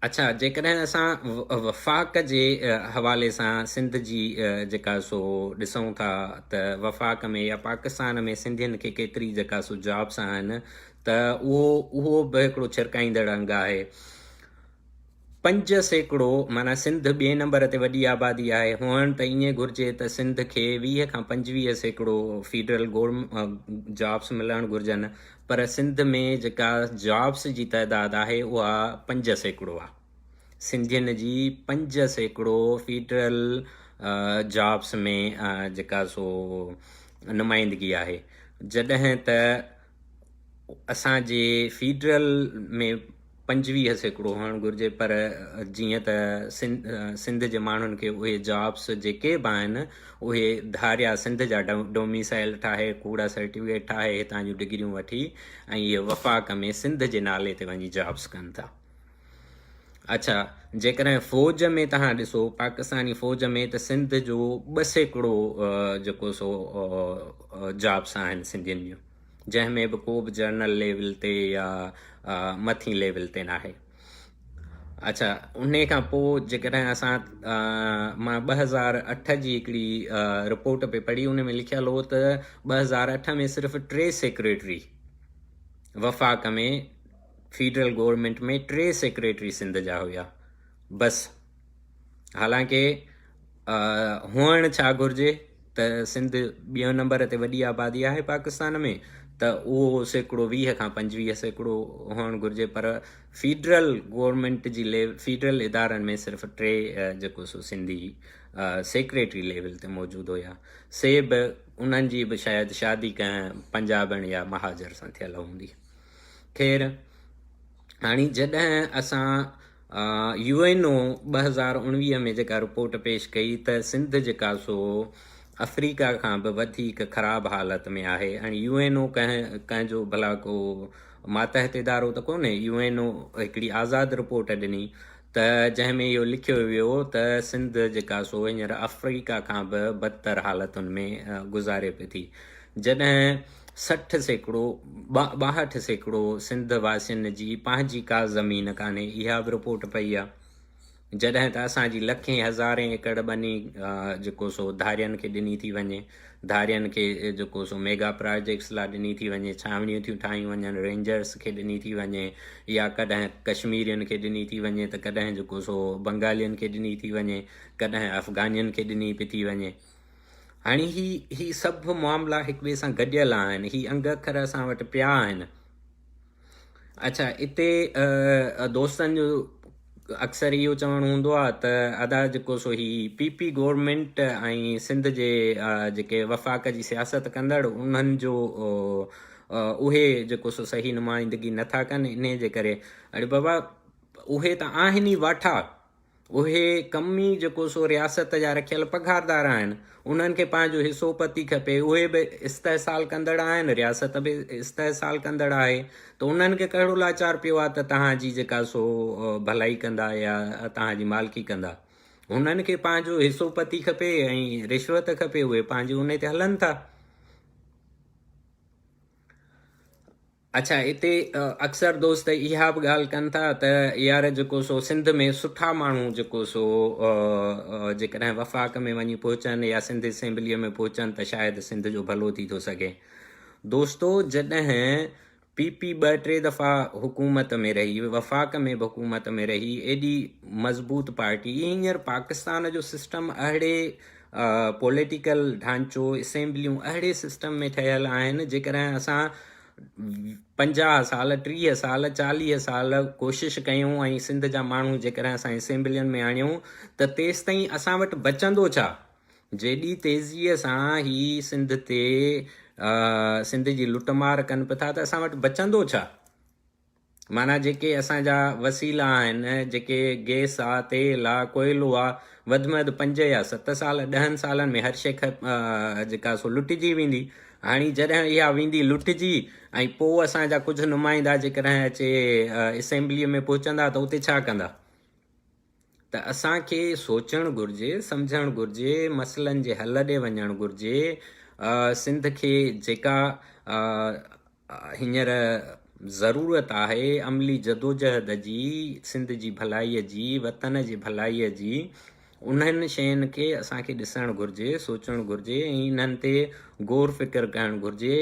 अच्छा, जेकॾहिं असां वफ़ाक़ जे हवाले सां सिंध जी जेका सो ॾिसूं था त वफ़ाक़ में या पाकिस्तान में सिंधियुनि खे केतिरी जेका सो जॉब्स आहिनि, त उहो बि हिकिड़ो छिरकाईंदड़ अंग आहे। 5% माना सिंध ॿिए नंबर ते वॾी आबादी आहे। हुअणु त ईअं घुरिजे त सिंध खे 20 खां 25% फीडरल जॉब्स मिलणु घुरिजनि, पर सिंध में जेका जॉब्स जी तइदाद आहे उहा 5% आहे। सिंधियुनि जी 5% फीडरल जॉब्स में जेका सो नुमाइंदगी आहे, जॾहिं त असांजे फीडरल में 25% हुअणु घुरिजे, पर जीअं त सिंध जे माण्हुनि खे उहे जॉब्स जेके बि आहिनि उहे धारिया सिंध जा डोमिसाइल ठाहे, कूड़ा सर्टिफिकेट ठाहे, हितां जूं डिग्रियूं वठी ऐं इहे वफ़ाक़ में सिंध जे नाले ते वञी जॉब्स कनि था। अच्छा, जेकॾहिं फ़ौज में तव्हां ॾिसो, पाकिस्तानी फ़ौज में त सिंध जो 2% जेको सो जॉब्स आहिनि सिंधियुनि जूं, जंहिंमें बि को बि जनरल लेवल ते या मथी लेवल ते नाहे। अच्छा, उन खां पोइ जेकॾहिं असां मां 2008 जी हिकिड़ी रिपोर्ट पे पढ़ी, उन में लिखियलु हो त 2008 में सिर्फ़ु 3 सेक्रेटरी वफ़ाक़ में, फीडरल गवर्नमेंट में 3 सेक्रेटरी सिंध जा हुया बस। हालांकि हुअणु छा घुरिजे त सिंध ॿियो नंबर ते वॾी आबादी आहे पाकिस्तान में, त उहो 20 खां 25% हुअणु घुरिजे, पर फीडरल गवर्नमेंट जी फीडरल इदारनि में सिर्फ़ु 3 जेको सो सिंधी सेक्रेटरी लेवल ते मौजूदु हुया। से बि उन्हनि जी बि शायदि शादी कंहिं पंजाबण या महाजर सां थियल हूंदी। ख़ैर, हाणे जॾहिं असां UNO 2019 में जेका रिपोर्ट पेश कई त सिंध जेका सो अफ्रीका खां बि वधीक ख़राबु हालत में आहे। ऐं UNO कंहिंजो भला को मातहत इदारो त कोन्हे। UNO हिकिड़ी आज़ादु रिपोर्ट ॾिनी त जंहिंमें इहो लिखियो वियो त सिंध जेका सो हींअर अफ्रीका खां बि बदतर हालतुनि में गुज़ारे पई थी। जॾहिं 62% सिंध वासियुनि जी पंहिंजी का ज़मीन कान्हे, इहा बि रिपोर्ट पई आहे। जॾहिं त असांजी लखें हज़ारें एकड़ ॿनी जेको सो धारियनि खे ॾिनी थी वञे, धारियनि खे जेको सो मेगा प्रोजेक्ट्स लाइ ॾिनी थी वञे, छावनियूं थियूं ठाहियूं वञनि, रेंजर्स खे ॾिनी थी वञे, या कॾहिं कश्मीरियुनि खे ॾिनी थी वञे, त कॾहिं जेको सो बंगालियुनि खे ॾिनी थी वञे, कॾहिं अफ़गानियुनि खे ॾिनी पई थी वञे। हाणे ही सभु मामला हिक ॿिए सां गॾियल आहिनि, ही अंग अखर असां वटि पिया आहिनि। अच्छा, हिते दोस्तनि जो अक्सर इहो चवणु हूंदो आहे त अदा जेको सो ही PP गवर्नमेंट ऐं सिंध जे जेके वफ़ाक़ जी सियासत कंदड़ उन्हनि जो उहे जेको सो सही नुमाइंदगी नथा कनि। इन जे करे अड़े बाबा, उहे त आहिनि ई वाठा, उहे कमी जेको सो रियासत जा रखियल पघारदार आहिनि, उन्हनि खे पंहिंजो हिसो पती खपे। उहे बि इस्तेहसाल कंदड़ आहिनि, रियासत बि इस्तेहसाल कंदड़ आहे, त उन्हनि खे कहिड़ो लाचार पियो आहे त तव्हांजी जेका सो भलाई कंदा या तव्हांजी मालिकी कंदा। हुननि खे पंहिंजो हिसो पती खपे ऐं रिश्वत खपे, उहे पंहिंजी उन ते हलनि था। अच्छा, हिते अक्सर दोस्त इहा बि ॻाल्हि कनि था त यार जेको सो सिंध में सुठा माण्हू जेको सो जेकॾहिं वफ़ाक़ में वञी पहुचनि या सिंध असेंबलीअ में पहुचनि त शायदि सिंध जो भलो थी थो सघे। दोस्तो, जॾहिं PP 2-3 दफ़ा हुकूमत में रही, वफ़ाक़ में बि हुकूमत में रही, एॾी मज़बूत पार्टी, हींअर पाकिस्तान जो सिस्टम अहिड़े पॉलिटिकल ढांचो, असेंबलियूं अहिड़े सिस्टम में ठहियल आहिनि, जेकॾहिं असां 50 साल, 30 साल, 40 साल कोशिशि कयूं ऐं सिंध जा माण्हू जेकॾहिं असां असेंबलियुनि में आणियूं, त तेसि ताईं असां वटि बचंदो छा? जेॾी तेज़ीअ सां ही सिंध ते सिंध जी लुटमार कनि पिया था, त असां वटि बचंदो छा? माना जेके असांजा वसीला आहिनि, जेके गैस आहे, तेल आहे, कोयलो आहे, वधि में वधि 5 या 7 साल, 10 सालनि में हर शइ जेका सो लुटिजी वेंदी। हाणे जॾहिं इहा वेंदी लुटिजी ऐं पोइ असांजा कुझु नुमाइंदा जेकॾहिं अचे असेंबलीअ में पहुचंदा, त उते छा कंदा? त असांखे सोचणु घुरिजे, सम्झणु घुरिजे, मसइलनि जे हल ॾे वञणु घुरिजे। सिंध खे जेका हींअर ज़रूरत आहे अमली जदोजहद जी, सिंध जी भलाईअ जी, वतन जी भलाईअ जी। उन्हनि शयुनि खे असांखे ॾिसणु घुरिजे, सोचणु घुरिजे ऐं इन्हनि ते गौर फ़िक्र करणु घुरिजे।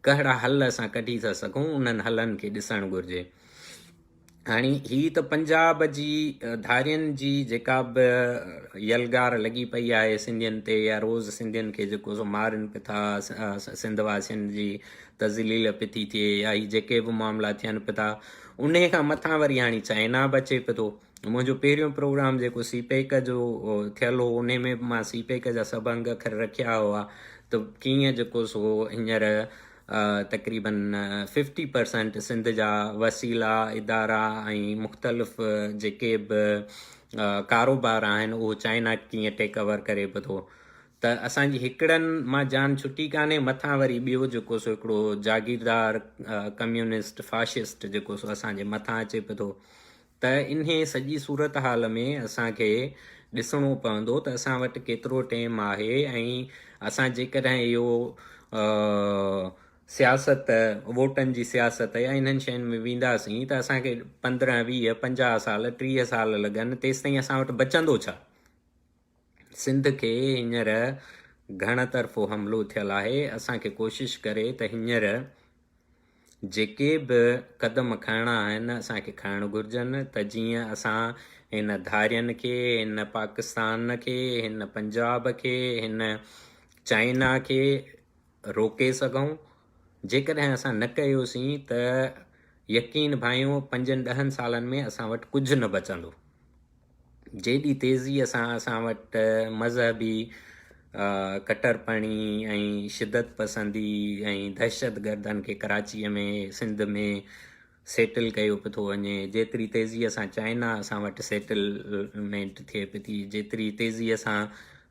कहिड़ा हल असां कढी था सघूं, उन्हनि हलनि खे ॾिसणु घुरिजे। हाणे ही त पंजाब जी धारियुनि जी जेका बि यलगार लॻी पई आहे सिंधियुनि ते, या रोज़ सिंधियुनि खे जेको सो मारनि पिया था, सिंध वासियुनि जी तज़लील पई थी थिए, या ही जेके बि मामला थियनि पिया था, उन खां मथां वरी हाणे चाइना बि अचे पियो थो। मुंहिंजो पहिरियों प्रोग्राम जेको सीपेक जो थियलु हो, उन में बि मां सीपेक जा सभु अंग अखर रखिया हुआ त कीअं जेको सो हींअर तक़रीबन 50% सिंध जा वसीला इदारा ऐं मुख़्तलिफ़ जेके बि कारोबार आहिनि उहो चाइना कीअं टेक ओवर करे पियो थो। त असांजी हिकिड़नि मां जान छुटी कान्हे, मथां वरी ॿियो जेको सो हिकिड़ो जागीरदार कम्यूनिस्ट फाशिस्ट जेको सो असांजे मथां अचे पियो थो। त इन सॼी सूरत हाल में असांखे ॾिसणो पवंदो त असां वटि केतिरो टाइम आहे, ऐं असां जेकॾहिं इहो सियासत, वोटनि जी सियासत या इन्हनि शयुनि में वेंदासीं त असांखे 15, 20, 50 साल, 30 साल लॻनि, तेसिताईं असां वटि बचंदो छा? सिंध खे हींअर घण तरफ़ो हमिलो थियलु आहे। असांखे कोशिशि करे त हींअर जेके बि क़दम खणणा आहिनि असांखे खणणु घुरिजनि, त जीअं असां हिन धारियुनि खे, हिन पाकिस्तान खे, हिन पंजाब खे, हिन चाइना खे रोके सघूं। जेकॾहिं असां न कयोसीं त यकीन भाइयों 5-10 सालनि में असां वटि कुझु न बचंदो। जेॾी तेज़ीअ सां असां वटि मज़हबी कटरपणी ऐं शिदत पसंदी ऐं दहशत गर्दनि खे कराचीअ में, सिंध में सेटल कयो पियो थो वञे, जेतिरी तेज़ीअ सां चाइना असां वटि सेटलमेंट थिए पई थी, जेतिरी तेज़ीअ सां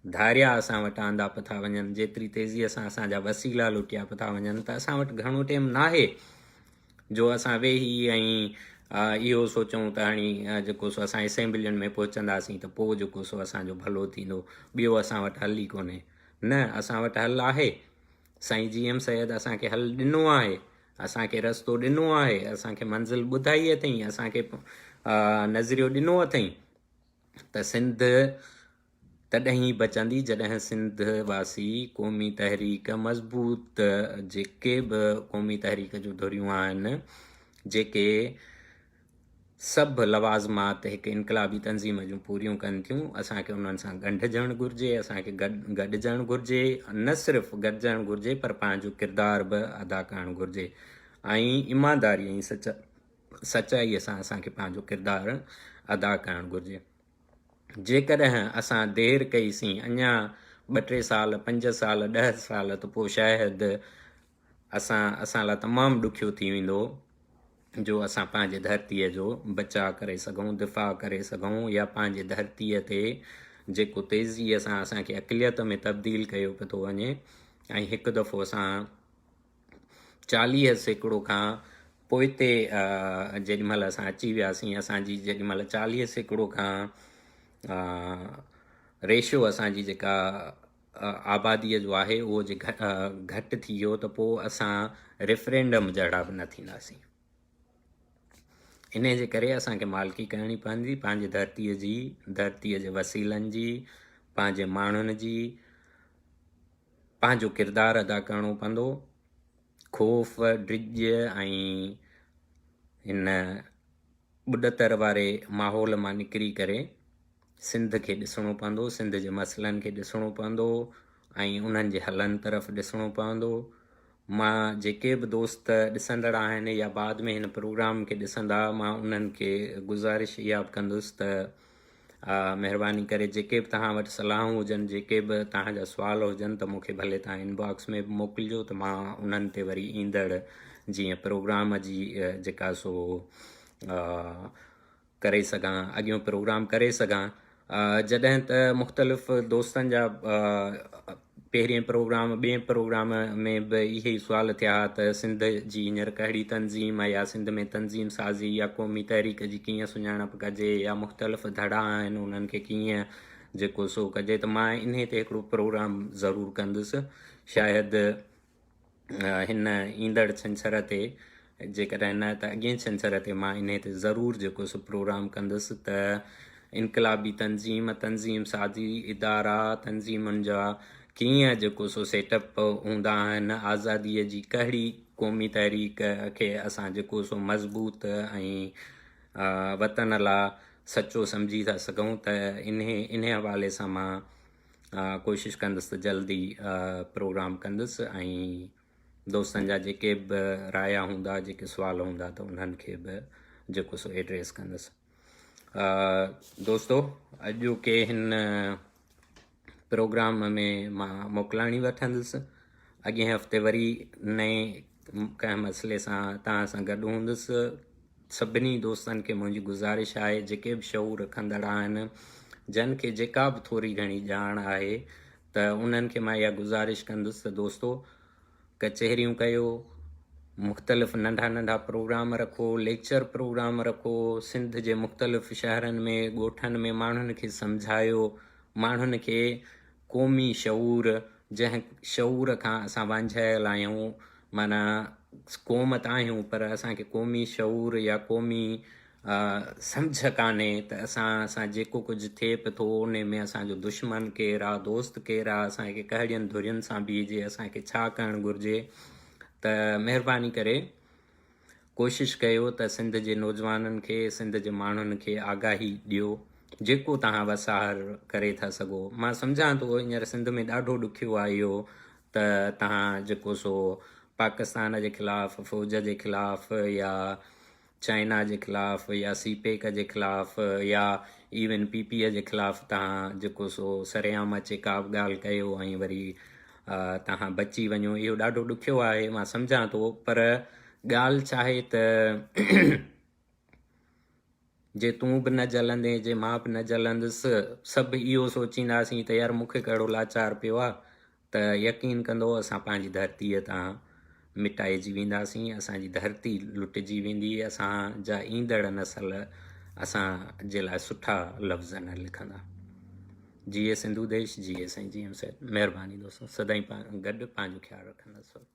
धारिया असां वटि आंदा पिया था वञनि, जेतिरी तेज़ीअ सां असांजा वसीला लुटिया पिया था वञनि, त असां वटि घणो टाइम न आहे जो असां वेही ऐं इहो सोचूं त हाणे जेको सो असां असेंबलियुनि में पहुचंदासीं त पोइ जेको सो असांजो भलो थींदो। ॿियो असां वटि हल ई कोन्हे। न, असां वटि हल आहे। साईं GM सैयद असांखे हल ॾिनो आहे, असांखे रस्तो ॾिनो आहे, असांखे मंज़िल ॿुधाई अथई, असांखे नज़रियो ॾिनो अथई त सिंध तॾहिं बचंदी जॾहिं सिंध वासी क़ौमी तहरीक मज़बूत, जेके बि क़ौमी तहरीक जूं धुरियूं आहिनि, जेके सभु लवाज़मात हिकु इनकलाबी तंज़ीम जूं पूरियूं कनि थियूं, असांखे उन्हनि सां ॻंढिजणु घुरिजे, असांखे गॾिजणु घुरिजे। न सिर्फ़ु गॾिजणु घुरिजे पर पंहिंजो किरदारु बि अदा करणु घुरिजे, ऐं ईमानदारी ऐं सचाईअ सां असांखे पंहिंजो किरदारु अदा करणु घुरिजे। जेकॾहिं असां देरि कईसीं अञा 2-3 साल, 5 साल, 10 साल, त पोइ शायदि असां लाइ तमामु ॾुखियो थी वेंदो जो असां पंहिंजे धरतीअ जो बचाव करे सघूं, दिफ़ा करे सघूं, या पंहिंजे धरतीअ ते जेको तेज़ीअ सां असांखे अक़लियत में तब्दील कयो पियो थो वञे, ऐं हिकु दफ़ो असां 40% खां पोइ ते जेॾीमहिल असां अची वियासीं, असांजी जेॾीमहिल 40% खां रेशियो असांजी जेका आबादीअ जो आहे उहो जे घटि थी वियो, त पोइ असां रेफरेंडम जहिड़ा बि न थींदासीं। इन जे करे असांखे मालिकी करणी पवंदी पंहिंजे धरतीअ जी, धरतीअ जे वसीलनि जी, पंहिंजे माण्हुनि जी। पंहिंजो किरदारु अदा करणो पवंदो। ख़ौफ़, ड्रिज ऐं हिन ॿुॾतर वारे माहौल मां निकिरी करे सिंध खे ॾिसणो पवंदो, सिंध जे मसइलनि खे ॾिसणो पवंदो, ऐं उन्हनि जे हलनि तरफ़ ॾिसणो पवंदो। मां जेके बि दोस्त ॾिसंदड़ आहिनि या बाद में हिन प्रोग्राम खे ॾिसंदा, मां उन्हनि खे गुज़ारिश इहा बि कंदुसि त महिरबानी करे जेके बि तव्हां वटि सलाहूं हुजनि, जेके बि तव्हांजा सुवाल हुजनि, त मूंखे भले तव्हां इनबॉक्स में बि मोकिलिजो, त मां उन्हनि ते वरी ईंदड़ जीअं प्रोग्राम जी जेका सो करे सघां, अॻियों प्रोग्राम करे सघां। जॾहिं त मुख़्तलिफ़ दोस्तनि जा पहिरें प्रोग्राम, ॿिएं प्रोग्राम में बि इहे ई सुवाल थिया त सिंध जी हींअर कहिड़ी तंज़ीम आहे, या सिंध में तंज़ीम साज़ी या क़ौमी तहरीक जी कीअं सुञाणप कजे, या मुख़्तलिफ़ धड़ा आहिनि उन्हनि खे कीअं जेको सो कजे। त मां इन ते हिकिड़ो प्रोग्राम ज़रूरु कंदुसि, शायदि हिन ईंदड़ छंछर ते जेकॾहिं न त अॻिए छंछर ते मां इन ते ज़रूरु जेको सो प्रोग्राम कंदुसि त इनकलाबी तंज़ीम सादी इदारा तंज़ीमुनि जा कीअं जेको सो सेटअप हूंदा आहिनि, आज़ादीअ जी कहिड़ी क़ौमी तहरीक खे असां जेको सो मज़बूत ऐं वतन लाइ सचो सम्झी था सघूं, त इन हवाले सां मां कोशिशि कंदुसि त जल्दी प्रोग्राम कंदुसि ऐं दोस्तनि जा जेके बि राया हूंदा, जेके सुवाल हूंदा, त उन्हनि खे बि जेको सो एड्रेस कंदुसि। दोस्तो, अॼोके हिन प्रोग्राम में मां मोकिलाणी वठंदुसि। अॻे हफ़्ते वरी नए कंहिं मसइले सां तव्हां सां गॾु हूंदुसि। सभिनी दोस्तनि खे मुंहिंजी गुज़ारिश आहे, जेके बि शऊर रखंदड़ आहिनि, जन खे जेका बि थोरी घणी ॼाण आहे, त उन्हनि खे मां इहा गुज़ारिश कंदुसि त दोस्तो कचहरियूं कयो, मुख़्तलिफ़ नंढा नंढा प्रोग्राम रखो, लेक्चर प्रोग्राम रखो, सिंध जे मुख़्तलिफ़ शहरनि में ॻोठनि में माण्हुनि खे सम्झायो, माण्हुनि खे क़ौमी शऊर, जंहिं शऊर खां असां वांझायल आहियूं, माना क़ौम त आहियूं पर असांखे क़ौमी शऊर या क़ौमी सम्झ कान्हे, त असां जेको कुझु थिए पियो थो उन में असांजो दुश्मन केरु आहे, दोस्त केरु आहे, असांखे कहिड़ियुनि धुरियुनि सां बीहिजे, असांखे छा करणु घुरिजे। त महिरबानी करे कोशिशि कयो त सिंध जे नौजवाननि खे, सिंध जे माण्हुनि खे आगाही ॾियो, जेको तव्हां वसाहर करे था सघो। मां सम्झां थो हींअर सिंध में ॾाढो ॾुखियो आहे इहो त तव्हां जेको सो पाकिस्तान जे ख़िलाफ़ु, फ़ौज जे ख़िलाफ़ु, या चाइना जे ख़िलाफ़ु, या सीपेक जे ख़िलाफ़ु, या इवन पीपीअ जे ख़िलाफ़ु तव्हां जेको सो सरेआम अचे का बि ॻाल्हि कयो ऐं वरी तव्हां बची वञो, इहो ॾाढो ॾुखियो आहे, मां सम्झां थो। पर ॻाल्हि छा आहे त जे तूं बि न जलंदे, जे मां बि न जलंदुसि, सभु इहो सोचींदासीं त यार मूंखे कहिड़ो लाचार पियो आहे, त यकीन कंदो असां पंहिंजी धरतीअ तां मिटाइजी वेंदासीं, असांजी धरती लुटिजी वेंदी, असांजा ईंदड़ नसल असांजे लाइ सुठा लफ़्ज़ न लिखंदा। जीए सिंधु देश, जीए साईं, जीए साईं। महिरबानी दोस्तो, सदाईं गॾु पंहिंजो ख़्यालु रखंदुसि।